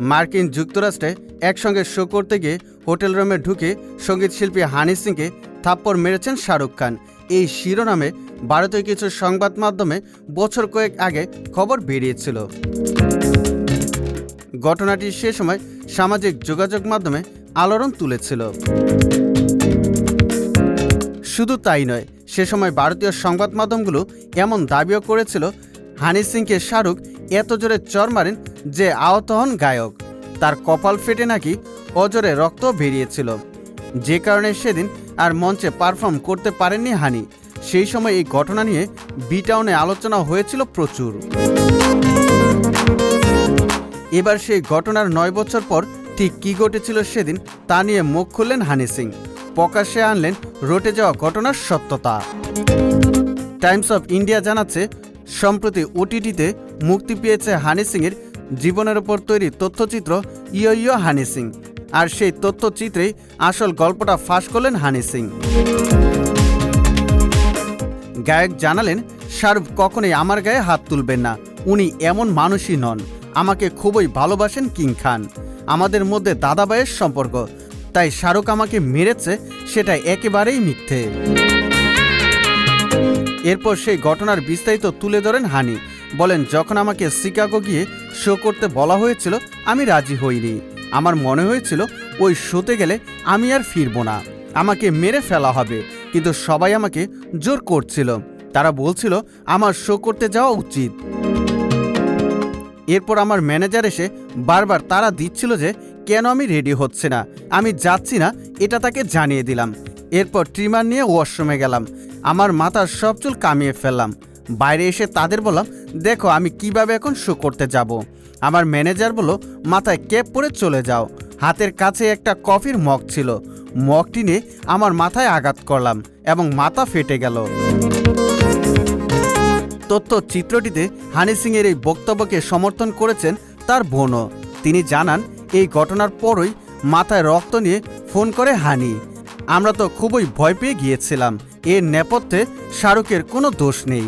মার্কিন যুক্তরাষ্ট্রে একসঙ্গে শো করতে গিয়ে হোটেল রুমে ঢুকে সঙ্গীত শিল্পী হানি সিংকে থাপ্পড় মেরেছেন শাহরুখ খান। এই শিরোনামে ভারতীয় কিছু সংবাদ মাধ্যমে বছর কয়েক আগে খবর বেরিয়েছিল। ঘটনাটি সে সময় সামাজিক যোগাযোগ মাধ্যমে আলোড়ন তুলেছিল। শুধু তাই নয়, সে সময় ভারতীয় সংবাদ মাধ্যমগুলো এমন দাবিও করেছিল হানি সিংকে শাহরুখ এত জোরে চড় মারেন যে আহত হন গায়ক। তার কপাল ফেটে নাকি অজরে রক্ত বেরিয়েছিল, যে কারণে সেদিন আর মঞ্চে পারফর্ম করতে পারেননি হানি। সেই সময় এই ঘটনা নিয়ে বি-টাউনে আলোচনা হয়েছিল প্রচুর। এবার সেই ঘটনার 9 বছর পর ঠিক কী ঘটেছিল সেদিন তা নিয়ে মুখ খুললেন হানি সিং। প্রকাশ্যে আনলেন রটে যাওয়া ঘটনার সত্যতা। টাইমস অফ ইন্ডিয়া জানাচ্ছে, সম্প্রতি ওটিটিতে মুক্তি পেয়েছে হানি সিংয়ের জীবনের ওপর তৈরি তথ্যচিত্র ইয়ো ইয়ো হানি সিং। আর সেই তথ্যচিত্রেই আসল গল্পটা ফাঁস করলেন হানি সিং। গায়ক জানালেন, শাহরুখ কখনোই আমার গায়ে হাত তুলবেন না, উনি এমন মানুষই নন। আমাকে খুবই ভালোবাসেন কিং খান, আমাদের মধ্যে দাদা ভাইয়ের সম্পর্ক, তাই শাহরুখ আমাকে মেরেছে সেটা একেবারেই মিথ্যে। এরপর সেই ঘটনার বিস্তারিত তুলে ধরেন হানি। বলেন, যখন আমাকে শিকাগো গিয়ে শো করতে বলা হয়েছিল আমি রাজি হইনি। আমার মনে হয়েছিল ওই শোতে গেলে আমি আর ফিরবো না, আমাকে মেরে ফেলা হবে, কিন্তু সবাই আমাকে জোর করছিল। তারা বলছিল আমার শো করতে যাওয়া উচিত। এরপর আমার ম্যানেজার এসে বারবার তারা দিচ্ছিল যে কেন আমি রেডি হচ্ছে না, আমি যাচ্ছি না, এটা তাকে জানিয়ে দিলাম। এরপর ট্রিমার নিয়ে ওয়াশরুমে গেলাম, আমার মাথার সব চুল কামিয়ে ফেললাম। বাইরে এসে তাদের বললাম, দেখো আমি কিভাবে এখন শো করতে যাব। আমার ম্যানেজার বলল, মাথায় ক্যাপ পরে চলে যাও। হাতের কাছে একটা কফির মগ ছিল, মগটি নিয়ে আমার মাথায় আঘাত করলাম এবং মাথা ফেটে গেল। তথ্যচিত্রটিতে হানি সিংয়ের এই বক্তব্যকে সমর্থন করেছেন তার বোনও। তিনি জানান, এই ঘটনার পরই মাথায় রক্ত নিয়ে ফোন করে হানি। আমরা তো খুবই ভয় পেয়ে গিয়েছিলাম, এর নেপথ্যে শাহরুখের কোনো দোষ নেই।